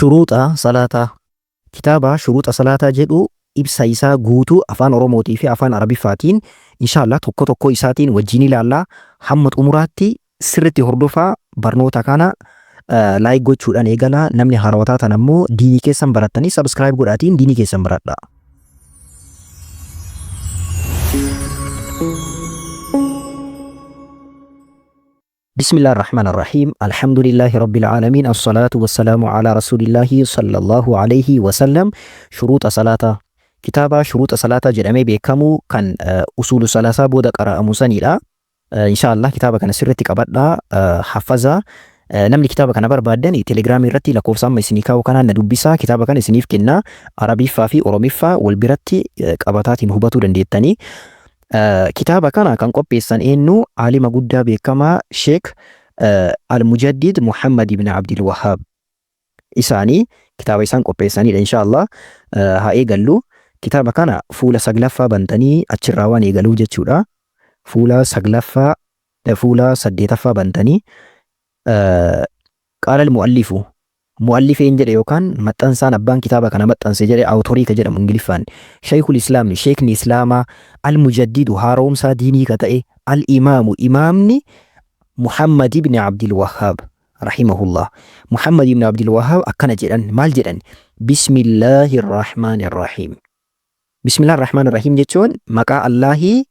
Shuruuxa salaataa. Kitaaba shuruuxa salaataa jedhu ibsa isaa guutuu afaan Oromootii fi afaan Arabiffaatiin inshaallah tokko tokko isaatiin wajjin ilaallaa hamma xumuraatti sirriitti hordofaa barnoota kana laayik gochuudhaan eegalaa. Namni haarawwataa tan ammoo diinii keessan barattanii sabskiraayib godhaatiin diinii keessan baradhaa. بسم الله الرحمن الرحيم الحمد لله رب العالمين الصلاة والسلام على رسول الله صلى الله عليه وسلم. شروط صلاة. كتاب شروط صلاة جرمي بيكمو كان أصول صلاة بودا قراءة مسانيلا. إن شاء الله كتاب كان سرتك أبدا حفظة. نملي كتاب كان بربادني تليجرامي رتي لكوف سام سنيكا وكان ندبسا كتاب كان سنيف كنا عربي فا في أورومي فا والبرتي أباتات هباتو دنديتني. كتابة كان قبيسان إنه عالم قد بكما شيخ المجدد محمد بن عبد الوهاب إساني كتابة إسان قبيساني إن شاء الله هاي قالوا كتابة كان فولا سقلفة بنتني أتشراواني قالوا جتشورا فولا سقلفة فولا سديتفة بنتني قال المؤلف مؤلفين جري يوكان متنسان أبان كتابة كان متنسي جري أو طريقة جري منجلفان شيخ الإسلام شيخ الإسلام المجدد هاروم ساديني كتئي الإمام إمامني محمد بن عبد الوهاب رحمه الله. محمد بن عبد الوهاب أكن جران مال جران بسم الله الرحمن الرحيم. بسم الله الرحمن الرحيم جتون مكا الله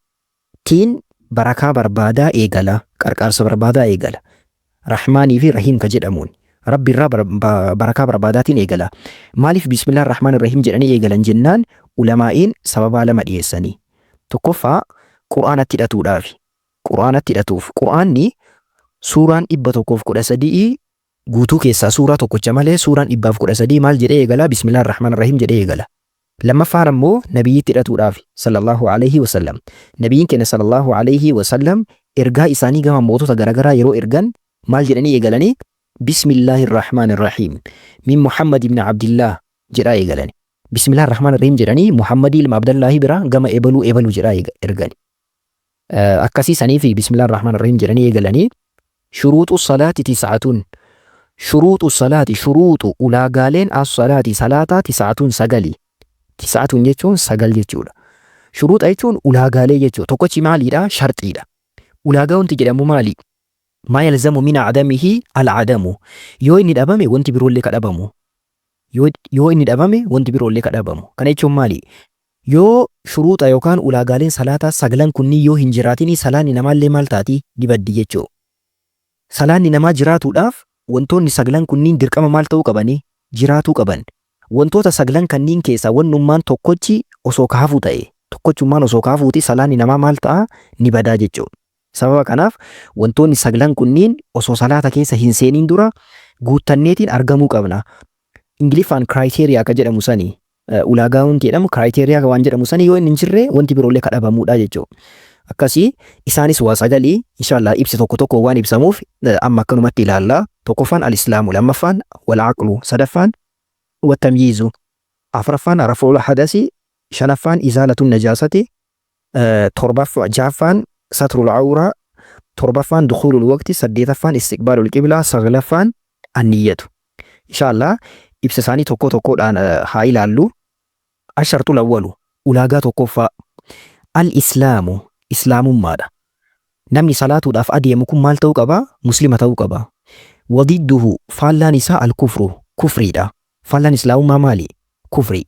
تين بركة بربادا إيغالا كاركارس بربادا إيغالا رحماني في رحيم كجرامون ربي الرب بركة برباداتين إيقلا. مالف بسم الله الرحمن الرحيم جراني إيقلا جنان علماءين سبب على ديساني تقفى قرآن التلاتو دافي قرآن التلاتوف قرآني سوران إبا تقف قد سديئي قوتو كيسا سورة تقف جمالي سوران إبا قد سديئي مال جري إيقلا بسم الله الرحمن الرحيم جري إيقلا. لما فارمو نبي التلاتو دافي صلى الله عليه وسلم نبيين كان صلى الله عليه وسلم إرقاء إساني قام موتو تغرغرا يرو إرقان مال جراني إيقلاني بسم الله الرحمن الرحيم من محمد بن عبد الله جرائي قالني بسم الله الرحمن الرحيم جراني محمد بن عبد الله برا قام إبلو جرائي إرقاني أكاسي سنيفي بسم الله الرحمن الرحيم جراني قالني شروط الصلاة 9. شروط الصلاة شروط أولا قالين الصلاة صلاة 9 سقلي 9 يجون سقل يجون شروط أيتون أولا قالي يجون توقعي مالي لا شرطي لا أولا قاون تجرم مالي ما يلزم من عدمه العدم يو إني دابامي وانت بيرول لك دابامو يو إني دابامي وانت بيرول لك دابامو كان يجون مالي يو شروط أيوكان أولا قالين صلاة سقلان كني يو هنجراتيني سلاني نمال لي مالتاتي دي بدي يجو سلاني نما جراتو داف وانتون سقلان كنين دركما مالتو قباني جراتو قبان وانتو تا سقلان كنين كيسا ونمان توقوچي وسوكافو تاي توقوچو مان وسوكافو تي سلاني نما مالتا نبدا جيجو sababa kanaaf wantoonni saglan kunniin osoo salaata keessa hin seeniin dura guutanneetiin argamuu qabna. Ingiliffaan criteria ka jedhamu sani ulaagaawwan jedhamu criteria waan jedhamu sani yoo hin jirre wanti biroollee kadhabamuudha jechuudha. Akkasii isaanis waa sagalii inshallah ibsi tokko tokko waan ibsamuuf amma akkanumatti ilaalla. Tokkoffaan al-islaamu, lammaffaan wal-aqlu, sadaffaan wat-tamyiizu, afraffaan rafuul hadasi, shanaffaan izaalatu najaasati, jahaffaan ستر العورة، تربفان دخول الوقت، سديتفان استقبال القبلة، سغلفان النية. إن شاء الله إبسساني توكو توكو الآن هاي لالو. الشرط الأول أولاغا توكوفا الإسلام إسلام ماذا نمني صلاة داف أديمكم مال توقبا مسلمة توقبا وضده فالا نساء الكفر كفري دا فالا إسلام ما مالي كفري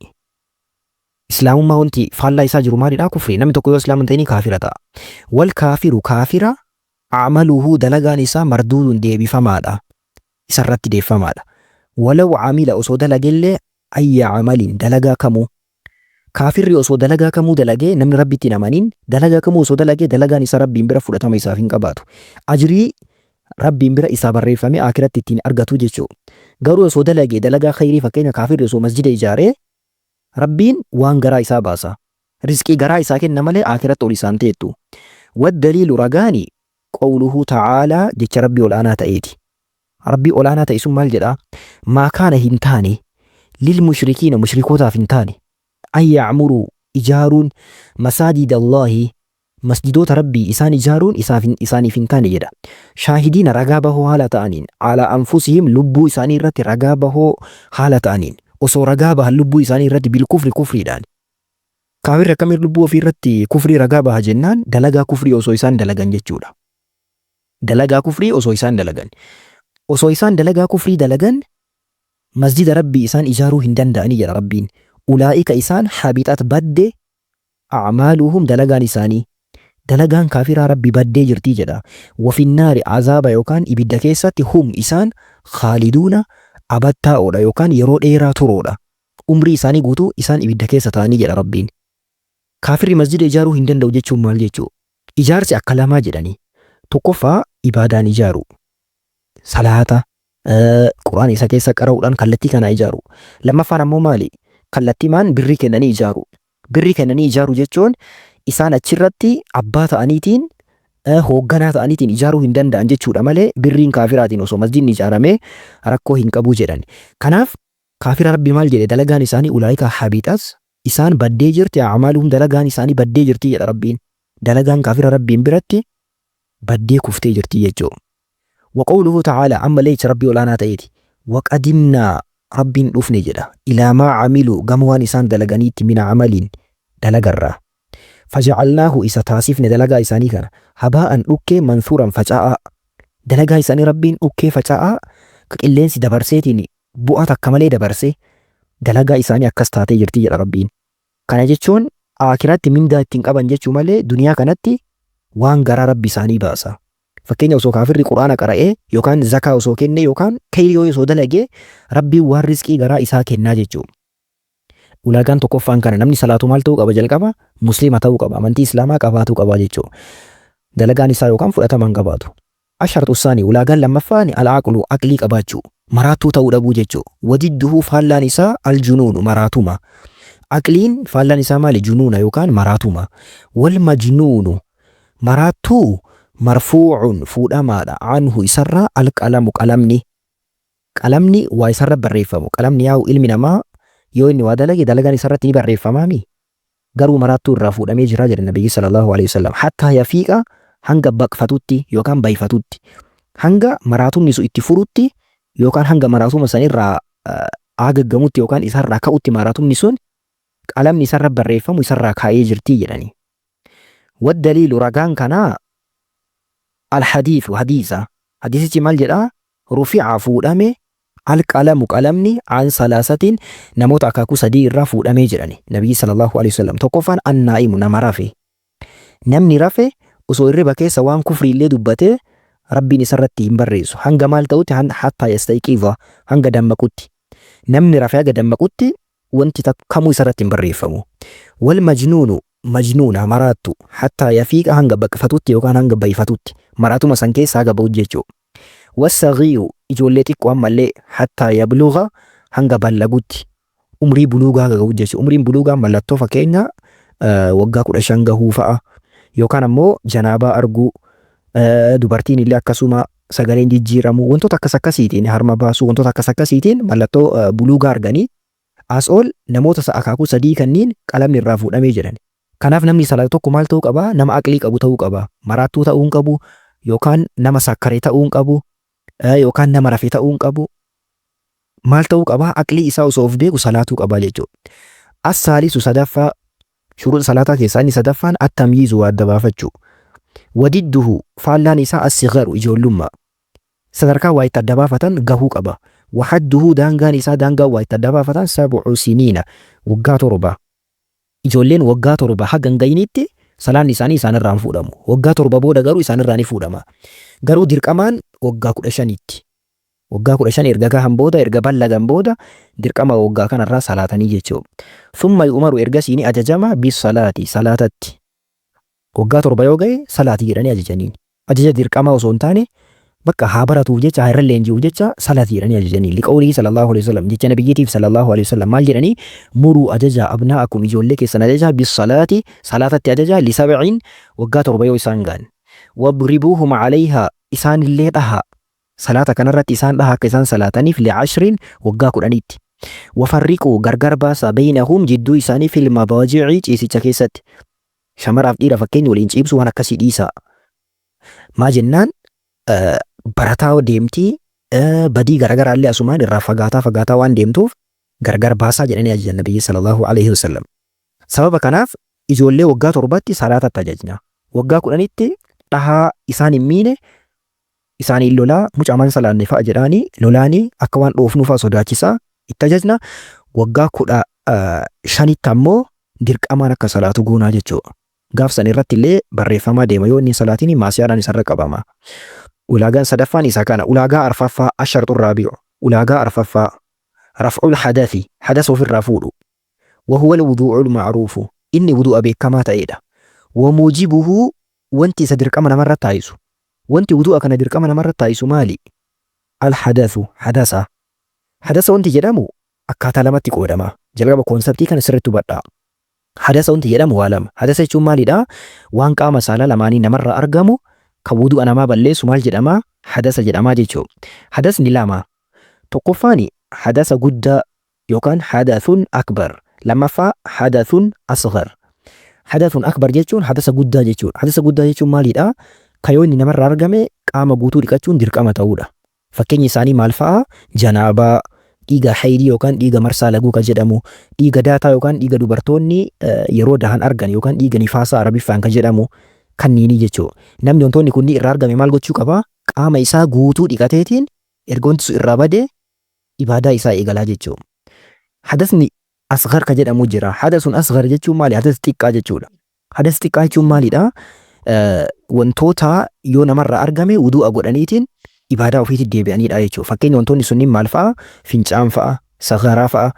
إسلام ما أنتي فالله يساجر مالي لا كفري نمي تقول إسلام أنتيني كافرة والكافر كافرة عمله دلغا نسا مردود دي بفمادا إسرت دي فمادا ولو عمل أسو دلغي أي عمل دلغا كمو كافر أسو دلغا كمو دلغي نمي ربي تنمانين دلغا كمو أسو دلغا نسا ربي مبرا فرطة ما إسافين قباتو أجري ربي مبرا إساب الرفامي آكرات تتين أرغتو جيشو غارو أسو دلغا خيري فكين كافر أسو مسجد إجاري ربين وان غرا إسا باسا رزقي غرا إسا كن نمالي آخرت أوليسان تيتو والدليل رغاني قوله تعالى جيش ربي والآنا تأيتي ربي والآنا تأيسو مال جدا ما كان هنتاني للمشركين مشركوتا فنتاني أن يعمروا إجارون مساجد الله masjidoota rabbii isaan ijaaruun isaaniif hin taane jedha. Shaahidiina ragaa bahoo haala ta'aniin ala anfusihim lubbuu isaanii irratti ragaa bahoo haala ta'aniin osoo ragaa bahan lubbuu isaanii irratti bilkufri kufriidhaan. Kaafirri akkamiin lubbuu ofii irratti kufrii ragaa baha jennaan dalagaa kufrii osoo isaan dalagan jechuudha. Dalagaa kufrii osoo isaan dalagan. Osoo isaan dalagaa kufrii dalagan masjida rabbii isaan ijaaruu hin danda'anii jedha rabbiin. Ulaa'ika isaan habixat badde a'maaluhum dalagaan isaanii. Dalagaan kaafiraa rabbi baddee jirtii jedha. Wafinnaari azaaba yookaan ibidda keessatti hum isaan khaaliduuna abattaa'oodha yookaan yeroo dheeraa turoodha. Umrii isaanii guutuu isaan ibidda keessa ta'anii jedha rabbiin. Kaafirri masjida ijaaruu hin danda'u jechuun maal jechuu? Ijaarsi akka lamaa jedhanii. Tokkoffaa ibaadaan ijaaru. Salaata, Quraan isa keessa qara'uudhaan kallattii kana ijaaru. Lammaffaan ammoo maali? Kallattii maan birrii kennanii ijaaru. Birrii kennanii ijaaru jechuun isaan achirratti abbaa ta'aniitiin hoogganaa ta'aniitiin ijaaruu hin danda'an jechuudha malee birriin kaafiraatiin osoo masjidni ijaaramee rakkoo hin qabu jedhan. Kanaaf kaafira rabbi maal jedhe dalagaan isaanii ulaa'ika habixas isaan baddee jirti a'maaluhum dalagaan isaanii baddee jirti jedha rabbiin. Dalagaan kaafira rabbiin biratti baddee kuftee jirti jechuudha. Waqawluhu ta'ala amma leecha rabbii olaanaa ta'eeti. Waqadimnaa rabbiin dhufne jedha. Ilaa maa camilu gama waan isaan dalaganiitti mina camaliin dalagarraa. Faja'alnaahu isa taasifne dalagaa isaanii kana habaa'an dhukkee mansuuran faca'aa. Dalagaa isaanii rabbiin dhukkee faca'aa qilleensi dabarseetiin bu'aa takka malee dabarsee dalagaa isaanii akkas taatee jirti jedha rabbiin. Kana jechuun aakiratti mindaa ittiin qaban jechuu malee duniyaa kanatti waan garaa rabbi isaanii baasa. Fakkeenya osoo kaafirri quraana qara'ee yookaan zakaa osoo kenne yookaan kayriyoo osoo dalagee rabbiin waan rizqii garaa isaa kennaa jechuudha. Ulaagaan tokkoffaan kana namni salaatu maal ta'uu qaba jalqaba musliima ta'uu qaba amantii islaamaa qabaatuu qaba jechuudha. Dalagaan isaa yookaan fudhataman qabaatu. Ashartu isaanii ulaagaan lammaffaan al'aaqlu aqlii qabaachuu maraatuu ta'uu dhabuu jechuudha. Wadidduhu faallaan isaa aljunuunu maraatuma. Aqliin faallaan isaa maali junuuna yookaan maraatuma. Wal majnuunu maraattuu marfuucun fuudhamaadha anhu isarraa alqalamu qalamni waa isarra barreeffamu qalamni yaa'u ilmi namaa yoo inni waa dalage dalagaan isarratti ni barreeffamaami garuu maraattuu irraa fuudhamee jira jedha nabiyyi sallallahu alaihi wasallam hattaa yafiiqa hanga baqfatutti yookaan bayfatutti hanga maraatumni sun itti furutti yookaan hanga maraatuma sanirraa aagaggamutti yookaan isarraa ka'utti maraatumni sun qalamni isarra barreeffamu isarraa kaa'ee jirtii jedhani. Waddaliilu ragaan kanaa الحديث حديثة حديثة مال جدا رفع فودامي القلم قلمني عن ثلاثة نموت أكاكو صديق رفو دامي جراني نبي صلى الله عليه وسلم توقفان النائم نما رافي نمني رافي وسو الربا سوان كفري اللي دبته ربي نسرتي مبريسو هنگا مال توتي حتى يستيقظ هنگا دمكوتي نمني رافي هنگا دمكوتي وانت تكمو يسرتي مبريفمو والمجنون مجنون مراتو حتى يفيق هنگا بقفتوتي يوكان هنگا بيفتوتي مراتو مسان كيس هاگا بوجيچو والصغير ijoolleetti qo'ammallee hatta yabluga hanga ballagutti umrii buluugaa gahu jechuudha. Umriin buluugaa mallattoo fakkeenya waggaa 15 gahuu fa'a yookaan ammoo janaabaa arguu dubartiin illee akkasuma sagaleen jijjiiramu wantoota akkas akkasiitiin harma baasuu wantoota akkas akkasiitiin mallattoo buluugaa arganii as ol namoota akaakuu sadii kanniin qalamni irraa fuudhamee jiran. Kanaaf namni salaatu tokko maal ta'uu qaba? Nama aqlii qabu ta'uu qaba. Maraattuu ta'uu hin qabu yookaan nama sakkaree ta'uu hin qabu. Yookaan nama rafee ta'uu hin qabu. Maal ta'uu qaba? Aqlii isaa osoo of beeku salaatuu qaba jechuudha. As-saalisu sadaffaa shuruuxa salaataa keessaa inni sadaffaan at-tamyiizu waa adda baafachuu. Wadidduhu faallaan isaa as-sigharu ijoollummaa. Sadarkaa waa itti adda baafatan gahuu qaba. Wahadduhu daangaan isaa daangaa waa itti adda baafatan 7 siniina waggaa 7. Ijoolleen waggaa 7 haga hin gahinitti salaan isaanii isaanirraan fuudhamu. Waggaa 7 booda garuu isaanirraa ni fuudhama. Garuu dirqamaan waggaa 15tti. Waggaa 15 erga gahan booda erga ballagan booda dirqama waggaa kanarraa salaatanii jechuudha. Thumma yu'maru ergasii ni ajajama bis salaati salaatatti. Waggaa 7 yoo gahe salaatii jedhanii ajajaniin. Ajaja dirqama osoo hin taane bakka haa baratuuf jecha haa irra leenji'uuf jecha salaatii jedhanii ajajanii. Liqawlii sallallahu alaihi wasallam jecha nabiyyiitiif sallallahu alaihi wasallam maal jedhanii muruu ajaja abnaakum ijoollee keessan ajaja bis salaati salaatatti ajaja li 7 waggaa 7 yoo isaan gahan. Wadribuuhum alayhaa isaan illee dhaha salaata kanarratti isaan dhaha akka isaan salaataniif li 10 waggaa 10tti. Wafarriquu gargar baasa baynahum jidduu isaanii fil mabaaji'i ciisicha keessatti. Shamaraaf dhiira fakkeenya waliin ciibsu waan akkasii dhiisaa. Maa jennaan barataa deemtii badii garaagaraa illee asumaan irraa fagaataa waan deemtuuf gargar baasaa jedhanii ajajan Nabiyyi sallallahu alaihi wasallam. Sababa kanaaf ijoollee waggaa 7tti salaatatti ajajna. Waggaa 10tti dhahaa isaan hin miine isaaniin lolaa mucaa man salaanne fa'a jedhaanii lolaanii akka waan dhoofnuu fa'a sodaachisaa itti ajajna. Waggaa 15tti ammoo dirqamaan akka salaatu goonaa jechuudha. Gaaf san irratti illee barreeffamaa deema yoo inni salaatiin maasiyaadhaan isarra qabama. Ulaagaan sadaffaan isaa kana. Ulaagaa arfaffaa ashartu raabi'u. Ulaagaa arfaffaa raf'ul hadathi hadasa ofirraa fuudhu. Wahuwa alwuduu'ul ma'ruufu inni wudu'a beekamaa ta'edha. Wamuujibuhu wanti isa dirqama namarra taayisu. Wanti wudu'a kana dirqama namarra taayisu maali? Alhadathu hadasa. Hadasa wanti jedhamu akkaataa lamatti qoodama. Jalqaba koonseptii kana sirriitti hubadhaa. Hadasa wanti jedhamu waa lama. Hadasa jechuun maalidha? Waan qaama saalaa lamaanii namarra argamu kan wudu'a namaa balleessu maal jedhama? Hadasa jedhamaa jechuudha. Hadasni lama. Tokkoffaani hadasa guddaa yookaan hadathun akbar. Lammaffaa hadathun asghar. Hadathun akbar jechuun hadasa guddaa jechuudha. Hadasa guddaa jechuun maalidha? Kayoonni namarra argame qaama guutuu dhiqachuun dirqama ta'uudha. Fakkeenyi isaanii maal fa'a? Janaabaa, dhiiga haydii yookaan dhiiga marsaa laguu kan jedhamu, dhiiga daataa yookaan dhiiga dubartoonni yeroo dahan argan yookaan dhiiga nifaasaa arabiffaan kan jedhamu kanniini jechuudha. Namni wantoonni kunni irraa argame maal gochuu qaba? Qaama isaa guutuu dhiqateetiin erga wanti sun irraa bade ibaadaa isaa eegalaa jechuudha. Hadasni asghar kan jedhamu jira. Hadasun asghar jechuun maali? Hadas xiqqaa jechuudha. Hadas xiqqaa jechuun maalidha? Wantoota yoo namarraa argame wudu'a godhaniitiin ibaadaa ofiitti deebi'anidha jechuudha. Fakkeenya wantoonni sunniin maal fa'a? Fincaan fa'a, sagaraa fa'a,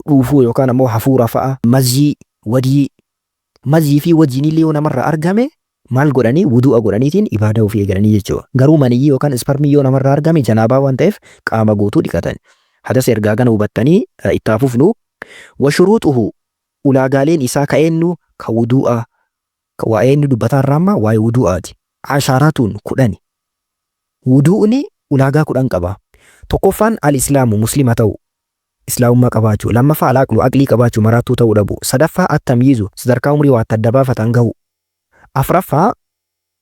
dhuufuu yookaan ammoo hafuura fa'a, mazii, wadii. Mazii fi wadiin illee yoo namarraa argame maal godhanii? Wudu'a godhaniitiin ibaadaa ofii eegalanii jechuudha. Garuu maniyyii yookaan isparmii yoo namarraa argame janaabaa waan ta'eef qaama guutuu dhiqatan. Hadasa ergaa kana hubattanii itti hafufnu. Washuruuxuhu ulaagaaleen isaa ka'eennu ka wudu'a waa'ee inni dubbataan raamma waa'ee wudu'aati. Ashaaraatuun 10. Wudu'ni ulaagaa 10 qaba. Tokkoffaan al-islaamu muslima ta'u. Islaamummaa qabaachuu. Lammaffaa al-aqlu aqlii qabaachuu maraattuu ta'uu dhabu. Sadaffaa at-tamyiizu sadarkaa umrii waa adda baafatan gahu. Afraffaa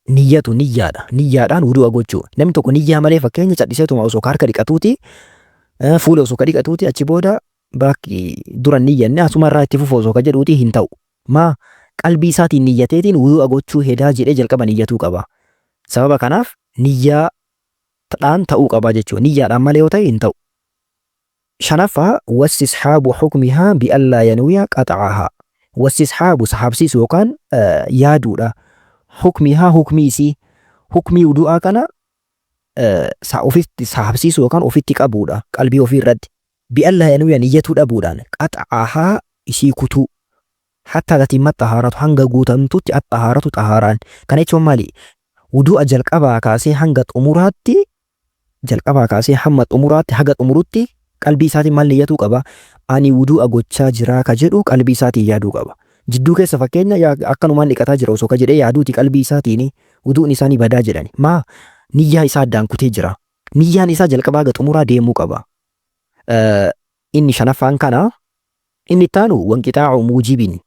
niyyatu niyyaadha. Niyyaadhaan wudu'a gochuu. Namni tokko niyyaa malee fakkeenya cadhiseetuma osoo harka dhiqatuuti fuula osoo ka dhiqatuuti achi booda bakki dura niyyanne asuma irraa itti fufu osoo ka jedhuuti hin ta'u. Maa qalbii isaatiin niyyateetiin wudu'a gochuu hedaa jedhee jalqaba niyyatuu qaba. Sababa kanaaf niyyaadhaan ta'uu qaba jechuudha. Niyyaadhaan malee yoo ta'e hin ta'u. Shanaffaa wasishaabu hukmihaa bi'allaa yanwiya qaxacahaa. Wasishaabu sahabsiisu yookaan yaaduudha. Hukmihaa hukmiisii. Hukmii wudu'aa kana ofitti sahabsiisu yookaan ofitti qabuudha. Qalbii ofii irratti. Bi'allaa yanwiya niyyatuu dhabuudhaan qaxacahaa isii kutuu. Hatta gatimma xahaaratu hanga guutamtutti xahaaratu xahaaraan. Kana jechuun maali? Wudu'a jalqabaa kaasee hanga xumuraatti jalqabaa kaasee hamma xumuraatti haga xumurutti qalbii isaatiin maal niyyatuu qaba? Ani wudu'a gochaa jiraa ka jedhu qalbii isaatiin yaaduu qaba. Jidduu keessa fakkeenya akkanumaan dhiqataa jira osoo ka jedhee yaaduuti qalbii isaatiin wudu'ni isaanii badaa jedhani. Maa niyyaa isaa addaan kutee jira. Niyyaan isaa jalqabaa haga xumuraa deemuu qaba. Inni shanaffaan kana inni ittaanu wanqixaacu muujibin.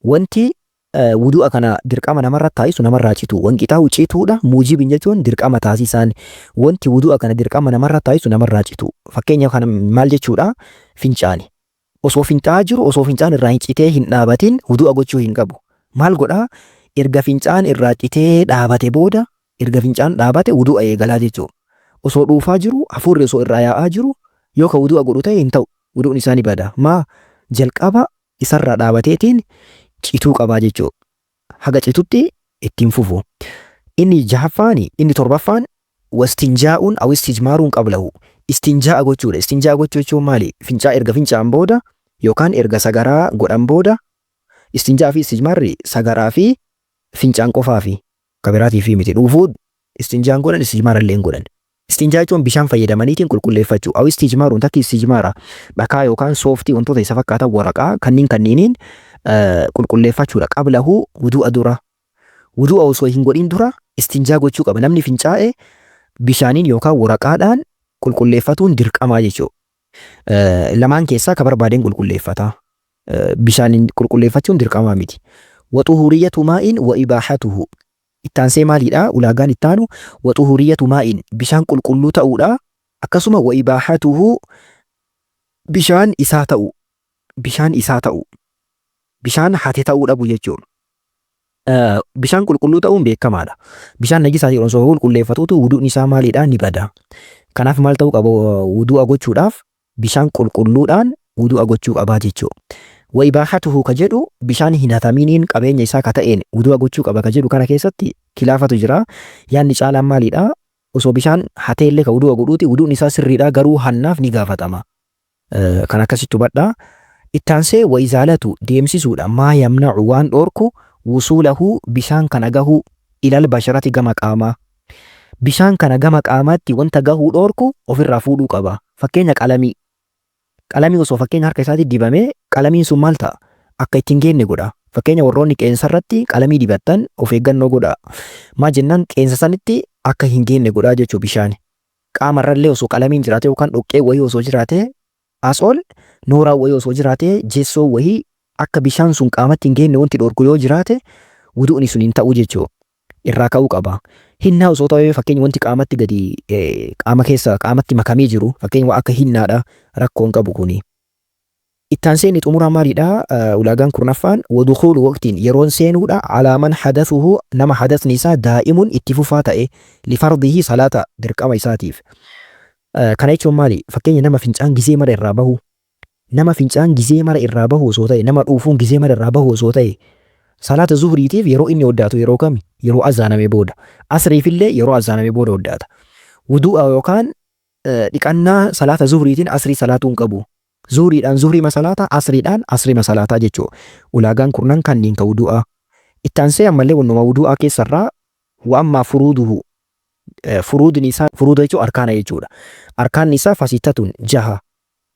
Wanti wudu'a kana dirqama namarra taayisu namarraa citu. Wanqixaacu cituudha. Muujibin jechuun dirqama taasisaan. Wanti wudu'a kana dirqama namarra taayisu namarraa citu. Fakkeenya kana maal jechuudha? Fincaani. Osoo fincaa jiru osoo fincaan irraa hin citee hin dhaabatin wudu'a gochuu hin qabu. Maal godhaa? Erga fincaan irraa citee dhaabate booda erga fincaan dhaabate wudu'a eegalaa jechuudha. Osoo dhuufaa jiru hafuurri osoo irraa yaa'aa jiru yoo ka wudu'a godhu ta'e hin ta'u. Wudu'ni isaanii bada. Maa jalqaba isarraa dhaabateetiin cituu qabaa jechuudha. Haga citutti ittiin fufu. Inni jahaffaani inni torbaffaan wastinjaa'uun aw istijmaaruun qablahu. Istinjaa'a gochuudha. Istinjaa'a gochuu jechuun maali? Fincaa erga fincaan booda yookaan erga sagaraa godhan booda istinjaa fi istijmaarri sagaraa fi fincaan qofaa fi kabiraatii fi miti dhuufuu istinjaan godhan istijmaara illee godhan. Istinjaa jechuun bishaan fayyadamaniitiin qulqulleeffachuu. Aw istijmaaruun takki istijmaara dhakaa yookaan sooftii wantoota isa fakkaatan waraqaa kanniiniin qulqulleeffachuudha. Qablahu wudu'a dura. Wudu'a osoo hin godhin dura istinjaa gochuu qaba. Namni fincaa'e bishaaniin yookaan waraqaadhaan qulqulleeffatuun dirqamaa jechuudha. Lamaan keessaa ka barbaadeen qulqulleeffata. Bishaan qulqulleeffachuun dirqamaa miti. Waxuhuriyatu maa'in wa ibaahatuhu. Ittaansee maaliidha? Ulaagaan ittaanu waxuhuriyatu maa'in bishaan qulqulluu ta'uudha. Akkasuma wa ibaahatuhu bishaan isaa ta'u. Bishaan isaa ta'u. Bishaan hate ta'uu dhabu jechuudha. Bishaan qulqulluu ta'uun beekamaadha. Bishaan najisaatii osoo qulqulleeffatuutu wuduun isaa maaliidha? Ni bada. Kanaaf maal ta'uu qaba wudu'a gochuudhaaf bishaan qulqulluudhaan wudu'a gochuu qabaa jechuudha. Wa ibaahatuhu ka jedhu bishaan hin hataminiin qabeenya isaa ka ta'een wudu'a gochuu qaba ka jedhu kana keessatti kilaafatu jira. Yaanni caalaan maaliidha? Osoo bishaan hateellee ka wudu'a godhuuti wuduun isaa sirriidha garuu hannaaf ni gaafatama. Kan akkasitti hubadhaa. Ittaansee wa izaalatu deemsisuudha maa yamnacu waan dhoorku wusuulahu bishaan kana gahuu ilal basharati gama qaamaa. Bishaan kana gama qaamaatti wanta gahuu dhoorku ofirraa fuudhuu qaba. Fakkeenya qalamii. Qalamii osoo fakkeenya harka isaatti dibamee qalamiin sun maal ta'a? Akka ittiin geenne godha. Fakkeenya warroonni qeensa irratti qalamii dibattan of eeggannoo godha. Maa jennaan qeensa sanitti akka hin geenne godha jechuu bishaan. Qaama irrallee osoo qalamiin jiraate yookaan dhoqqee wayii osoo jiraate as ol nooraa wayii osoo jiraate jeessoo wayii akka bishaan sun qaamatti hin geenne wanti dhoorku yoo jiraate wuduun sun hin ta'u jechuu irraa ka'uu qaba. Hinnaa osoo ta'ee fakkeenya wanti qaamatti gadi qaama keessa qaamatti makamee jiru fakkeenya akka hinnaadha rakkoon qabu kuni. Ittaanseen xumuraa maaliidha? Ulaagaan kurnaffaan wadukhulu waqtiin yeroon seenuudha alaaman hadathuhu nama hadathni isaa daa'imun itti fufaa ta'e lifardihi salaata dirqama isaatiif. Kana jechuun maali? Fakkeenya nama fincaan gizee mara irraa bahu. Nama fincaan gizee mara irraa bahu osoo ta'e nama dhuufuun gizee mara irraa bahu osoo ta'e salaata zuhriitiif yeroo inni hoddaatu yeroo kami? Yeroo azaaname booda. Asriifillee yeroo azaaname booda hoddaata. Wudu'a yookaan dhiqannaa salaata zuhriitiin asrii salaatuu hin qabu. Zuhriidhaan zuhrii masalaata asriidhaan asrii masalaataa jechuudha. Ulaagaan kurnan kanneen ka wudu'a. Ittaansee ammallee wannuma wudu'aa keessarraa wa'ammaa furuuduhu. Furuudni isaa furuuda jechuun arkaana jechuudha. Arkaanni isaa fasittatun jaha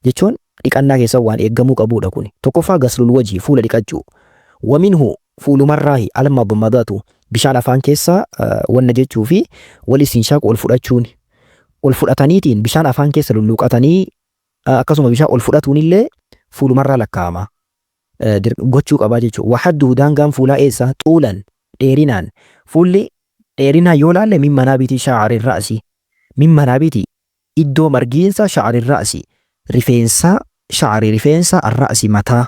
jechuun dhiqannaa keessa waan eeggamuu qabudha kun. Tokkoffaa gaslul wajii fuula dhiqachuu. Waminhu fuulumarraahi almadmadatu bishaan afaan keessa wanna jechuu fi wal istinshaaq ol fudhachuun. Ol fudhataniitiin bishaan afaan keessa lulluqatanii akkasuma bishaan ol fudhatuun illee fuulumarraa lakkaa'ama. Gochuu qabaa jechuudha. Waxaddu daangaan fuulaa eessa? Xuulan dheerinaan fuulli dheerinaan yoo laalle min manaabiti sha'arin ra'si. Min manaabiti iddoo margiinsa sha'arin ra'si. Rifeensa sha'ari rifeensa arra'si mataa.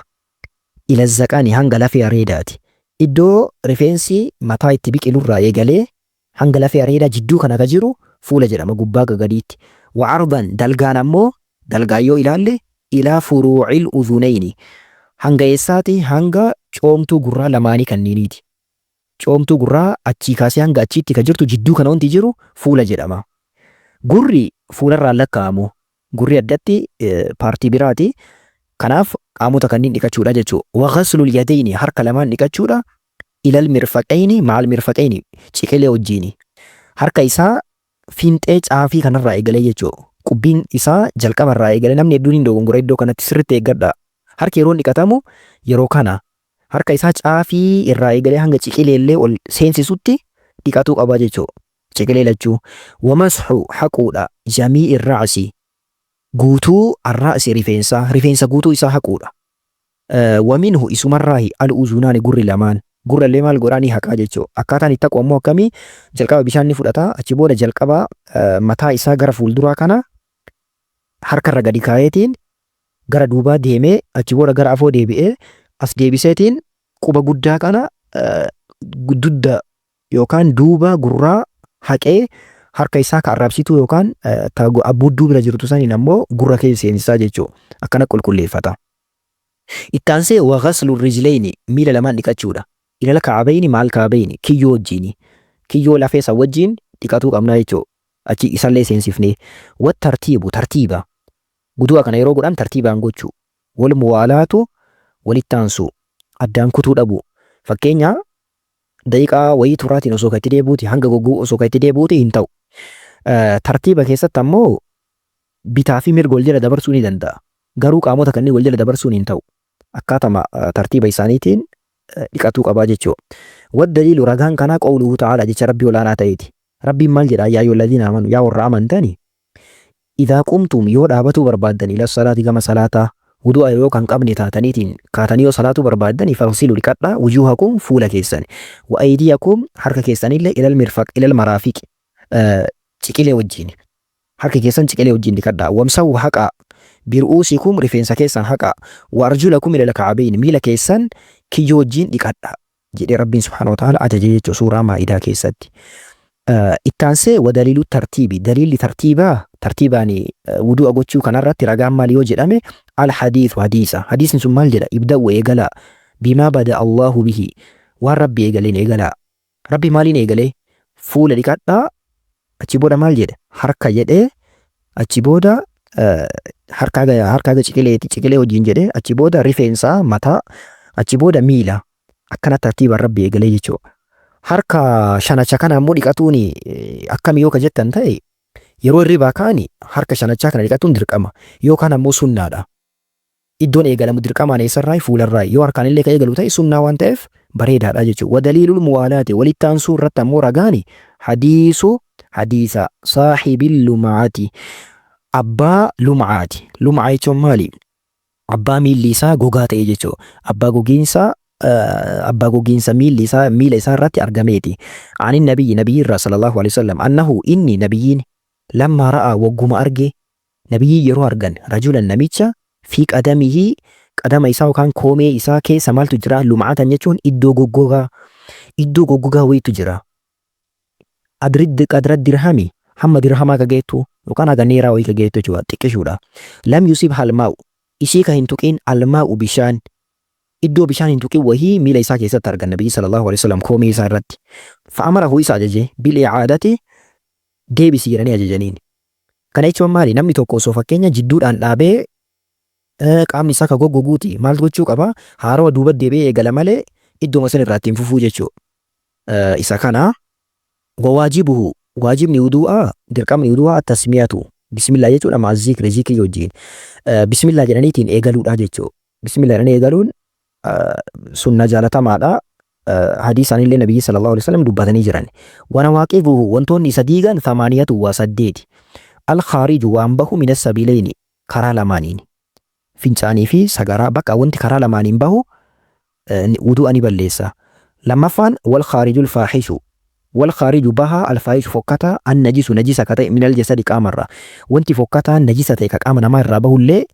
Ila zaqani hanga lafee areedaati. Iddoo rifeensi mataa itti biqilurraa eegalee hanga lafee areedaa jidduu kana ka jiru fuula jedhama gubbaa gadiitti. Wa'ardan dalgaan ammoo dalgaan yoo ilaalle ilaa furuucil udhunayni. Hanga eessaati? Hanga coomtuu gurraa lamaanii kanniiniiti. Coomtuu gurraa achii kaasee hanga achiitti ka jirtu jidduu kana wanti jiru fuula jedhama. Gurri fuularraan lakkaa'amu. Gurri addatti paartii biraati. Kanaaf qaamota kanneen dhiqachuudha jechuudha. Waghaslul yadayni harka lamaan dhiqachuudha. Ilal mirfaqayni maal mirfaqayni ciqilee wajjiini. Harka isaa fiinxee caafii kanarraa eegalee jechuudha. Qubbiin isaa jalqabarraa eegalee namni hedduun hin dogongora iddoo kanatti sirriitti eeggadha. Harki yeroo dhiqatamu yeroo kana harka isaa caafii irraa eegalee hanga ciqileellee ol seensisutti dhiqatuu qaba jechuudha. Ciqilee lachuu. Wamasxu haquudha jamii irraasi. Guutuu arraasi rifeensa guutuu isaa haquudha. Waminhu isumarraahi al-uzunaani gurri lamaan. Gurrallee maal godhaanii haqaa jechuudha. Akkaataan itti haqu ammoo akkamii jalqaba bishaan ni fudhata achi booda jalqaba mataa isaa gara fuulduraa kana harkarra gadi kaa'eetiin gara duubaa deemee achi booda gara afoo deebi'ee as deebiseetiin quba guddaa kana dudda yookaan duuba gurraa haqee harka isaa ka arrabsituu yookaan abbuudduu bira jirtu saniin ammoo gurra keessa seensisaa jechuudha. Akkana qulqulleeffata. Ittaansee waghaslul rijlayni miila lamaan dhiqachuudha. Ilal ka'abayni maal ka'abayni kiyyoo wajjiini. Kiyyoo lafeessa wajjiin dhiqatuu qabna jechuudha. Achi isallee seensifnee. Wat tartiibu tartiiba. Wudu'a kana yeroo godhan tartiibaan gochuu. Wal muwaalaatu walitti aansu. Addaan kutuu dhabu. Fakkeenya daqiiqaa wayii turaatiin osoo itti deebuuti hanga gogguu osoo itti deebuuti hin ta'u. Tartiiba keessatti ammoo bitaa fi mirga wal jala dabarsuu ni danda'a. Garuu qaamota kanneen wal jala dabarsuun hin ta'u. Akkaatama tartiiba isaaniitiin dhiqatuu qabaa jechuudha. Waddaliilu ragaan kanaa qawluhu ta'ala jecha rabbii olaanaa ta'eeti. Rabbiin maal jedha yaa ayyuhalladiina aamanu yaa warra amantani idhaa qumtum yoo dhaabatuu barbaaddan ila salaati gama salaataa wudu'a yoo kan qabne taataniitiin kaatanii yoo salaatuu barbaaddan fagsiluu dhiqadhaa wujuhakum fuula keessan wa aydiyakum harka keessanillee ilal mirfaq ilal maraafiq ciqilee wajjin harka keessan ciqilee wajjin dhiqadhaa wamsahu haqaa bir'uusikum rifeensa keessan haqaa wa arjulakum ilal ka'abayn miila keessan kiyyoo wajjin dhiqadhaa jedhee rabbiin subhaanahu wa ta'aala ajaje jechuu suuraa maa'idaa keessatti. Ittaansee wadaliilu tartiibi daliilli tartiibaani wudu'a gochuu kanarratti ragaan maal yoo jedhame alhadiisu hadiisni sun maal jedha ibda'u eegalaa bimaa bada Allahu bihi waan rabbi eegaleen eegalaa rabbi maaliin eegalee fuula dhiqadhaa achi booda maal jedhe harka jedhee achi booda harkaa ciqilee wajjin jedhee achi booda rifeensaa mataa achi booda miila akkana tartiibaan rabbi eegalee jechuudha. Harka shanacha kana ammoo dhiqatuun akkami yoo ka jettan ta'e yeroo hirribaa kaani harka shanachaa kana dhiqatuun dirqama yookaan ammoo sunnaadha. Iddoon eegalamu dirqamaan eessarraa fuularraa yoo harkaan illee ka eegalu ta'e sunnaa waan ta'eef bareedaadha jechuudha. Wadaliilul muwaalaati walitti aansuu irratti ammoo ragaani hadiisa saaxibil lumaati abbaa lumaati. Lumaa jechuun maali? Abbaa miilli isaa gogaa ta'e jechuudha. Abbaa gogiinsa miila isaa irratti argameeti. Ani nabiyyi irraa sallallahu alaihi wasallam annahu inni nabiyyiin lammaa ra'aa wagguma arge nabiyyi yeroo argan rajulan namicha fi qadama isaa yookaan koomee isaa keessa maaltu jira lum'aatan jechuun iddoo goggogaa wayitu jira. Qadra dirhami hamma dirhamaa ka geettu yookaan haga neeraa wayii ka geettu jechuudha xiqqishuudha. Lam yusib halmaa'u ishii ka hin tuqin almaa'u bishaan iddoo bishaan hin tuqin wahii miila isaa keessatti argan nabiyyi sallallahu alaihi wasallam koomee isaa irratti. Fa'amarahu isa ajaje bil'icaadati deebisi jedhanii ajajaniin. Kana jechuun maali? Namni tokko osoo fakkeenya jidduudhaan dhaabee qaamni isaa ka goggoguuti maal gochuu qaba? Haarawa duuba deebi'ee eegala malee iddoo san irraa ittiin fufuu jechuudha. Isa kana wawaajibuhu waajibni wudu'aa dirqamni wudu'aa tasmiyatu bismillah jechuudha maazikri zikrii wajjin bismillah jedhaniitiin eegaluudha jechuudha. Bismillah jedhanii eegaluun sunna jaalatamaadha. Hadiisaan illee nabiyyi sallallahu alaihi wasallam dubbatanii jiran. Wana waaqifuhu wantoonni isa diigan thamaaniyatu waa saddeeti. Al-khaariju waan bahu minas sabiileeni karaa lamaaniin. Fincaanii fi sagaraa bakka wanti karaa lamaaniin bahu wudu'a ni balleessa. Lammaffaan wal khaarijul faahishu. Wal khaariju baha al-faahishu fokkata an najisu najisa ka ta'e minal jasadi qaamarraa. Wanti fokkataa najisa ta'e ka qaama namaa irraa bahullee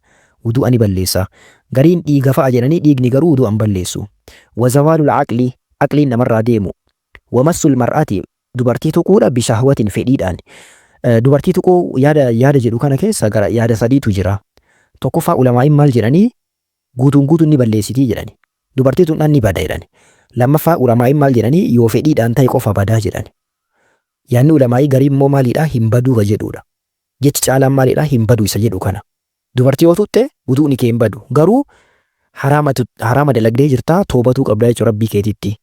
wudu'a ni balleessa. Gariin dhiiga fa'a jedhanii dhiigni garuu wudu'a hin balleessu. Wazawaalul aqliin namarraa deemu. Wamassul mar'ati dubartii tuquudha bishahwatin fedhiidhaan. Dubartii tuquu yaada jedhu kana keessa gara yaada sadiitu jira. Tokkoffaa ulamaa'in maal jedhanii guutuun ni balleessitii jedhani. Dubartii tuqnaan ni bada jedhani. Lammaffaa ulamaa'in maal jedhanii yoo fedhiidhaan ta'e qofa badaa jedhani. Yaanni ulamaa'ii garii immoo maalidhaa hin baduu ka jedhudha. Jechi caalaan maalidhaa hin baduu isa jedhu kana. Dubartii yoo tuqxe wuduun kee hin badu. Garuu haraama dalagdee jirtaa toobatuu qabdaa jechuudha rabbii keetitti.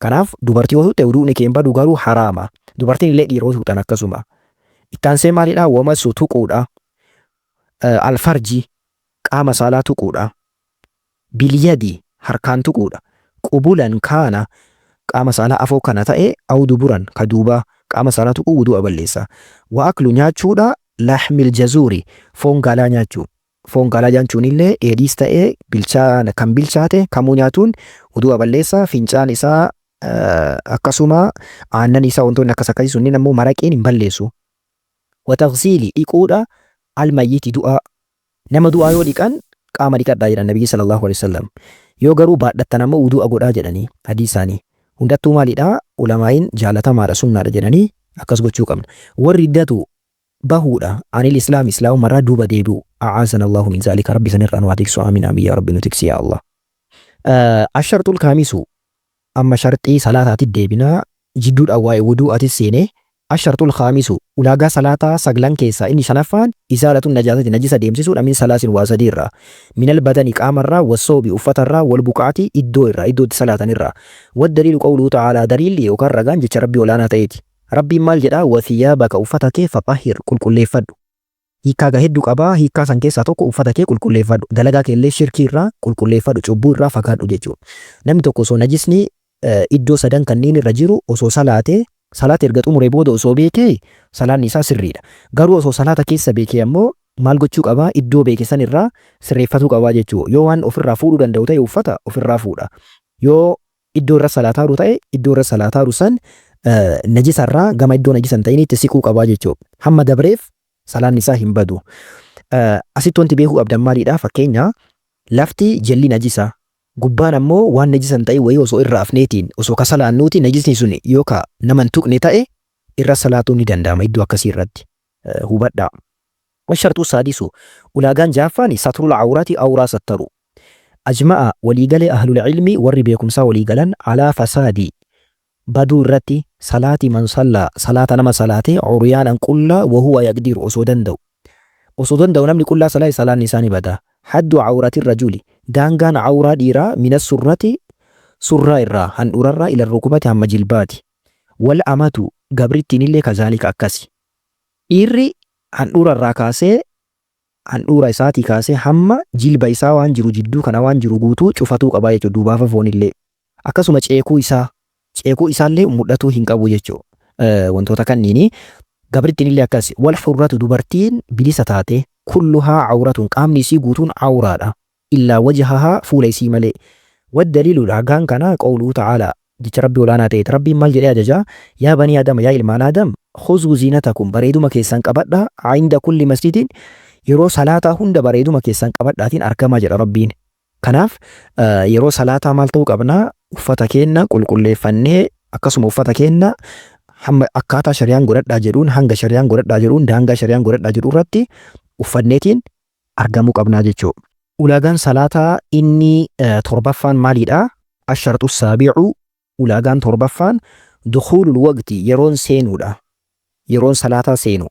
Kanaaf dubartii yoo tuqxe wuduun kee hin badu garuu haraama. Dubartiin illee dhiiroo tuqxan akkasuma. Ittaansee maalidhaa wamassu tuquudha. Alfarji qaama saalaa tuquudha. Bilyadi harkaan tuquudha. Qubulan kaana qaama saalaa afoo kana ta'e awduburan ka duubaa qaama saalaa tuquu wudu'a balleessa. Wa aklu nyaachuudha lahmil jazuuri foon gaalaa nyaachuu. Foon gaalaa nyaachuun illee dheedhiis ta'ee kan bilchaate kamuu nyaatuun wudu'a balleessa. Fincaan isaa akkasuma aannan isaa wantoonni akkas akkasii sunniin ammoo maraqiin hin balleessu. Wataqsiili dhiquudha almayyiti du'aa. Nama du'aa yoo dhiqan qaama dhiqadhaa jedhan nabiyyi sallallahu alaihi wasallam. Yoo garuu baadhattan ammoo wudu'a godhaa jedhanii hadiisaanii. Hundattuu maalidhaa ulamaa'iin jaalatamaadha sunnaadha jedhanii akkas gochuu qabna. Warri iddatu bahuudha anil islaamumarraa duuba deebi'u. A'aazana Allahu min zaalika rabbi sanirraan waa tiksu aamin aamin yaa rabbi nu tiksi yaa Allah. Ashartul kaamisu amma sharxii salaataatti deebinaa jidduudhaan waa'ee wudu'aatis seenee ashartul kaamisu ulaagaa salaataa saglan keessaa inni shanaffaan izaalatun najaasati najisa deemsisuudha min salaasin waa sadiirraa minal badani qaamarraa wassoobi uffatarraa wal buqaatii iddootti salaatanirraa waddaliilu qawluu ta'aalaa daliilli yookaan ragaan jecha rabbii olaanaa ta'eeti. Rabbiin maal jedhaa wathiyaabaka uffata kee faxahhir qulqulleeffadhu. Hiikkaa hedduu qabaa hiikkaa san keessaa tokko uffata kee qulqulleeffadhu. Dalagaa keellee shirkiirraa qulqulleeffadhu cubbuu irraa fagaadhu jechuudha. Namni tokko osoo najisni iddoo sadan kanneen irra jiru osoo salaata erga xumuree booda osoo beekee salaanni isaa sirriidha. Garuu osoo salaata keessa beekee ammoo maal gochuu qabaa? Iddoo beeke san irraa sirreeffatuu qabaa jechuudha. Yoo waan ofirraa fuudhuu danda'u ta'e uffata ofirraa fuudha. Yoo iddoo irra salaataaru ta'e iddoo irra salaataaru san najisarraa gama iddoo najisan ta'initti siquu qabaa jechuudha. Hamma dabreef salaan isaa hin badu. Asitti wanti beekuu qabdan maalidhaa? Fakkeenya lafti jalli najisa gubbaan ammoo waan najisan ta'e wayii osoo irra afneetiin osoo ka salaannuuti najisni sun yookaan nama hin tuqne ta'e irra salaatuu ni danda'ama iddoo akkasii irratti hubadhaa. Washartuu saadisu ulaagaan jaaffaan satrul awraati awraa sattaru. Ajma'a waliigalee ahlul ilmi warri beekumsaa waliigalan alaa fasaadii baduu irratti salaati man sallaa salaata nama salaatee uryaanan qullaa wahuwa yaqdiru osoo danda'u namni qullaa salaate salaan isaa ni bada. Haddu awraati rajuli daangaan awraa dhiiraa minas surrati surraa irraa handhurarraa ila rukubati hamma jilbaati. Wal amatu gabrittiin illee kazaalika akkasi. Dhiirri handhurarraa kaasee handhuura isaatii kaasee hamma jilba isaa waan jiru jidduu kana waan jiru guutuu cufatuu qabaa jechuudha. Duubaafa foonillee akkasuma ceekuu isaallee mul'atuu hin qabu jechuudha. Wantoota kanniini gabrittiin illee akkasi. Wal hurratu dubartiin bilisa taate kulluhaa awratuun qaamni isii guutuun awraadha. Illaa wajhahaa fuula isii malee. Waddaliilu ragaan kana qawluu ta'ala jecha rabbi olaanaa ta'eeti. Rabbiin maal jedhee ajajaa? Yaa banii Aadama yaa ilmaan Aadam khuzuu ziinatakum bareeduma keessan qabadhaa inda kulli masjidin yeroo salaataa hunda bareeduma keessan qabadhaatiin argamaa jedha Rabbiin. Kanaaf yeroo salaataa maal ta'uu qabnaa? Uffata keenya qulqulleeffannee akkasuma uffata keenya hamma akkaataa shari'aan godhadhaa jedhuun hanga shari'aan godhadhaa jedhuun daangaa shari'aan godhadhaa jedhu irratti uffanneetiin argamuu qabnaa jechuudha. Ulaagaan salaataa inni torbaffaan maalidhaa? Ashartu saabi'u ulaagaan torbaffaan dukhuulul waqti yeroon seenuudha. Yeroon salaataa seenu.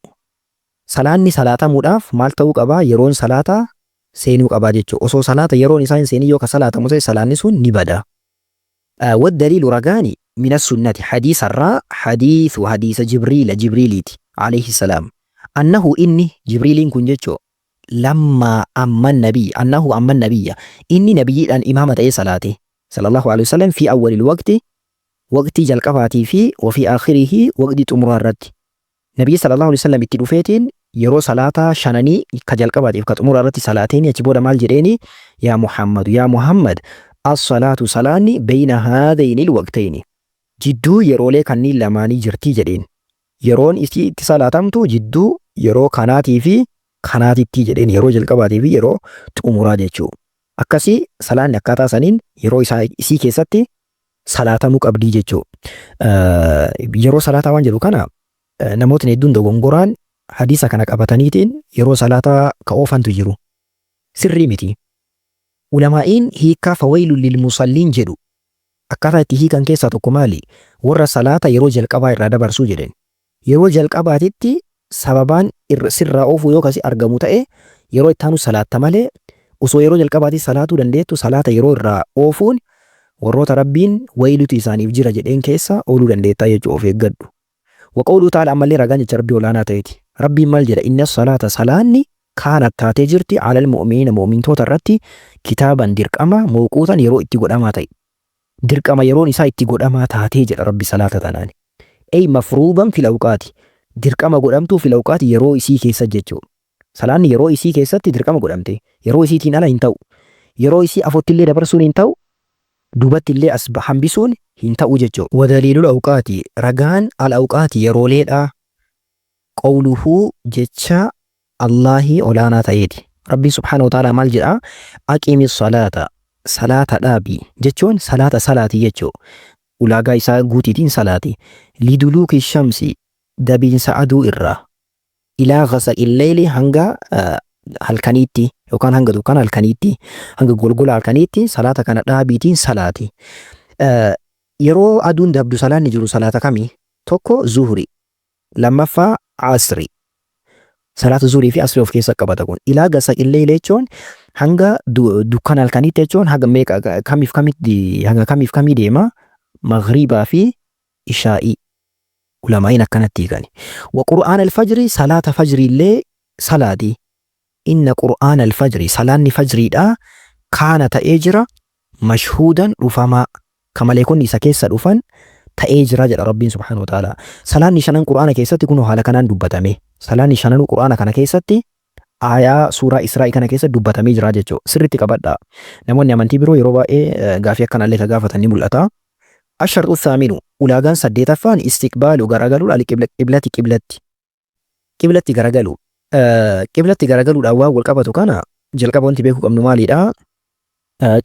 Salaanni salaatamuudhaaf maal ta'uu qabaa? Yeroon salaataa seenuu qabaa jechuudha. Osoo salaata yeroon isaa hin seenin yoo ka salaatamu ta'e salaanni sun ni bada. Waddaliilu ragaani minas sunnati hadiisarraa hadiisa Jibriiliiti alayhi salaam. Annahu inni Jibriiliin kun jechuudha. Lammaa amman nabiyya inni nabiyyiidhaan imaama ta'ee salaate sallallahu alayhi wasallam fi awwalil waqtii jalqabaatii fi wafii aakhirihi waqtii xumuraa irratti nabiyyi sallallahu alayhi wasallam itti dhufeetiin yeroo salaataa shananii ka jalqabaatiif ka xumuraa irratti salaateeni achi booda maal jedheeni yaa Muhammad as-salaatu salaanni bayna haadhaynil waqtayni jidduu yeroolee kanniin lamaanii jirtii jedheen yeroon itti salaatamtu jidduu yeroo kanaatii fi kanaatitti jedheen yeroo jalqabaatii fi yeroo xumuraa jechuudha. Akkasii salaanni akkaataa saniin yeroo isii keessatti salaatamuu qabdii jechuudha. Yeroo salaataa waan jedhu kana namootni hedduun dogongoraan hadiisa kana qabataniitiin yeroo salaataa ka oofantu jiru. Sirrii miti. Ulamaa'iin hiikaa fawailul lil musalliin jedhu akkaataa itti hiikan keessaa tokko maali? Warra salaata yeroo jalqabaa irraa dabarsuu jedhen. Yeroo jalqabaatitti sababaan sirraa oofuu yoo kasi argamu ta'e yeroo ittaanu salaatta malee osoo yeroo jalqabaatti salaatuu dandeettu salaata yeroo irraa oofuun warroota rabbiin waylutu isaaniif jira jedheen keessa ooluu dandeettaa jechuu of eeggadhu. Waqawluu ta'ala ammallee ragaan jecha rabbii olaanaa ta'eeti. Rabbiin maal jedha? Inna salaata salaanni kaanat taatee jirti alal mu'miniina mu'mintoota irratti kitaaban dirqama mawquutan yeroo itti godhamaa ta'e. Dirqama yeroon isaa itti godhamaa taatee jedha rabbi salaata tanaan. Ey mafruuban fil awqaati. Dirqama godhamtuu fil awqaati yeroo isii keessa jechuudha. Salaanni yeroo isii keessatti dirqama godhamte yeroo isiitiin ala hin ta'u. Yeroo isii afottillee dabarsuun hin ta'u. Dubattillee as hambisuun hin ta'u jechuudha. Wadaliilul awqaati ragaan al awqaati yerooleedha. Qawluhuu jecha Allaahii olaanaa ta'eeti. Rabbiin subhaanahu wa ta'ala maal jedhaa? Aqimis salaata salaata dhaabi jechuun salaata salaati jechuudha. Ulaagaa isaa guutiitiin salaati. Liduluuki shamsi dabiinsa aduu irraa ilaa ghasaqil layli hanga halkaniitti yookaan hanga dukkana halkaniitti hanga golgola halkaniitti salaata kana dhaabiitiin salaati. Yeroo aduun dabdu salaanni jiru salaata kamii? Tokko zuhri, lammaffaa asri. Salaata zuhrii fi asri of keessa qabata kun. Ilaa ghasaqil layli jechuun hanga dukkana halkaniitti jechuun hanga kamiif kamii deema? Maghribaa fi ishaa'ii. Ulamaa'iin akkanatti hiikani. Wa qur'aan al-fajri salaata fajri illee salaati. Inna qur'aan al-fajri salaanni fajriidha kaana ta'ee jira mashhuudan dhufamaa ka maleekonni isa keessa dhufan ta'ee jira jedha Rabbiin subhaanahu wa ta'ala. Salaanni shanan qur'aana keessatti kun haala kanaan dubbatame. Salaanni shanan qur'aana kana keessatti aayaa suuraa Israa'ii kana keessa dubbatamee jira jechuudha. Sirriitti qabadhaa. Namoonni amantii biroo yeroo baay'ee gaafii akkanallee ka gaafatan ni mul'ata. Ashartu thaaminu ulaagaan saddeetaffaan istiqbaalu garagaluudha qiblati qiblatti garagalu. Qiblatti garagaluudhaan waan wal qabatu kana jalqaba wanti beekuu qabnu maalidha?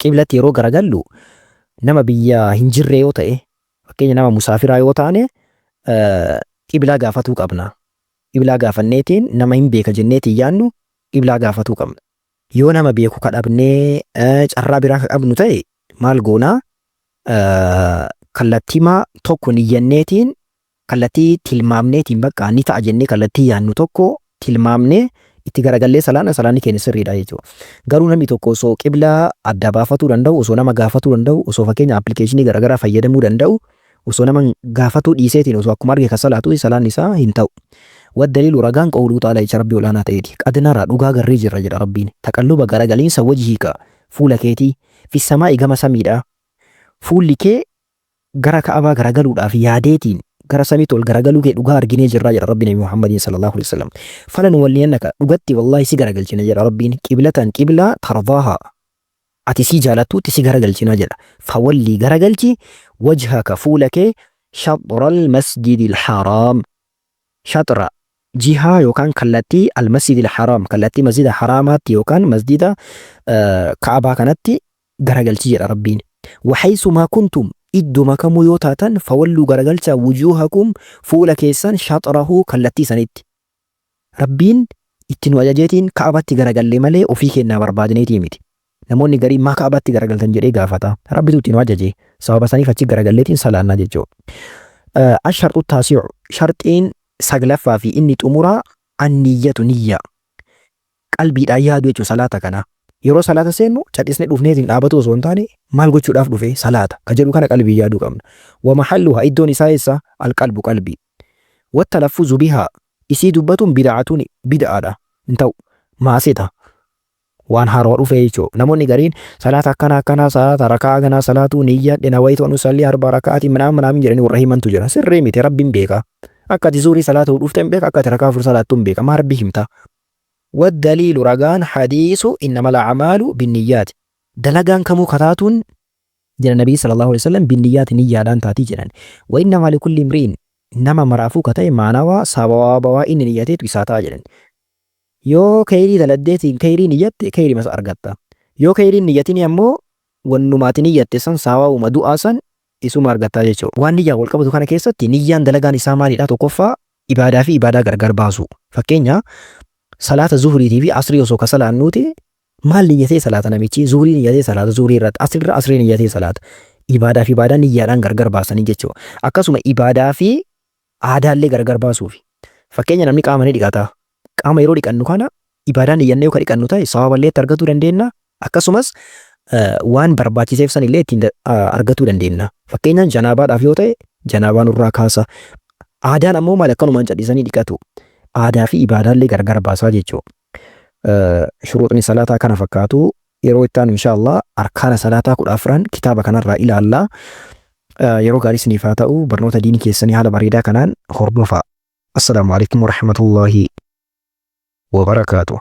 Qiblatti yeroo garagallu nama biyya hin jirre yoo ta'e fakkeenya nama musaafiraa yoo taane qiblaa gaafatuu qabna. Qiblaa gaafanneetiin nama hin beeka jenneetiin yaannu qiblaa gaafatuu qabna. Yoo nama beeku kadhabnee carraa biraa ka qabnu ta'e maal goonaa? Kallattiima tokko niyyanneetiin kallattii tilmaamneetiin bakka ni ta'a jennee kallattii yaannu tokko tilmaamnee itti garagallee salaanni keenya sirriidha jechuudha. Garuu namni tokko osoo qiblaa adda baafatuu danda'u, osoo nama gaafatuu danda'u, osoo fakkeenya appilikeeshinii garaagaraa fayyadamuu danda'u, osoo nama gaafatuu dhiiseetiin osoo akkuma arge kan salaatu salaanni isaa hin ta'u. Waddaliilu ragaan qawluu xaalaa jecha rabbii olaanaa ta'eeti. Qadnara dhugaa garree jirra jedha rabbiin. Taqalluba garagaliinsa wajhiika fuula keetii fi samaa'i gama samiidha. Fuulli kee gara ka'abaa garagaluudhaaf yaadeetiin gara samiitti ol garagaluu kee dhugaa arginee jirraa jedha rabbiin Nabi Muhammadin sallallahu alaihi wasallam. Falan walliyannaka dhugatti wallahi si garagalchina jedha rabbiin. Qiblatan qiblaa tardaaha. Ati si jaalattuutti si garagalchina jedha. Fawallii garagalchi wajhaka fuula kee shaxra almasjidil haraam. Shaxra jihaa yookaan kallattii almasjidil haraam kallattii masjida haraamaatti yookaan masjida ka'abaa kanatti garagalchi jedha rabbiin. Waxaysumaa kuntum idduma kamuu yoo taatan fawalluu garagalcha wujuuhakum fuula keessan shaxrahuu kallattii sanitti. Rabbiin itti nu ajajeetiin ka'abatti garagallee malee ofii kennaa barbaadneetii miti. Namoonni garii maa ka'abatti garagaltan jedhee gaafata. Rabbitu itti nu ajaje sababa saniif achi garagalleetiin salaannaa jechuudha. Ashartu taasi'u sharxiin saglaffaa fi inni xumuraa anniyyatu niyya. Qalbiidhaan yaadu jechuun salaata kana. Yeroo salaata seennu cadhisnee dhufneetiin dhaabatu osoo hin taane maal gochuudhaaf dhufe salaata ka jedhu kana qalbii yaaduu qabna. Wa mahalluha iddoon isaa eessa alqalbu qalbii. Wattalaffuzu bihaa isii dubbatuun bid'aatuun bid'aadha hin ta'u maasita waan haaraa dhufe jechuudha. Namoonni gariin salaata akkanaa salaata rakaa ganaa salaatuu niyya dhina wayitu anu salli arba rakaatii minaamin jedhanii warra himantu jira. Sirrii miti rabbiin beeka. Akka ati zuurii salaata dhufte hin beeka akka ati rakaa afur salaattu hin beeka maa rabbii himta. والدليل رجان حديث إنما الأعمال بالنيات دلجان كمو كتاتون جل النبي صلى الله عليه وسلم بالنيات نية دان تاتي جنان وإنما لكل امرئ إنما مرافو كتاي معناه سبوا إن نيته تساتا جنان يو كيري دلدت كيري نيت كيري مس أرجعتا يو كيري نيتني أمو والنمات نيت سن سوا ومدو أسن isu margataa jechuudha. Waan niyyaa wal qabatu kana keessatti niyyaan dalagaan isaa maalidha? Tokkoffaa ibaadaa fi ibaadaa gargar baasu. Fakkeenya salaata zuhuriitii fi asrii osoo ka salaannuuti maal niyyatee salaata namichi zuhurii niyyatee salaata zuhurii irratti asriirra asrii niyyatee salaata. Ibaadaa fi ibaadaa niyyaadhaan gargar baasanii jechuudha. Akkasuma ibaadaa fi aadaallee gargar baasuufi. Fakkeenya namni qaama ni dhiqata. Qaama yeroo dhiqannu kana ibaadaa niyyannee yoo ka dhiqannu ta'e sawaballee argachuu dandeenya. Akkasumas waan barbaachiseef sanillee ittiin argachuu dandeenya. Fakkeenyaan janaabaadhaaf yoo ta'e janaabaan irraa kaasa. Aadaan ammoo maal akkanumaan cadhisanii dhiqatu. Aadaa fi ibaadaallee gargar baasaa jechuudha. Shuruuxni salaataa kana fakkaatu yeroo itti aanu inshaallah arkaana salaataa 14 kitaaba kanarraa ilaallaa. Yeroo gaarii isiniif haa ta'u barnoota diinii keessanii haala bareedaa kanaan hordofaa. Assalaamu alaikum warahmatullaahi wabarakaatuh.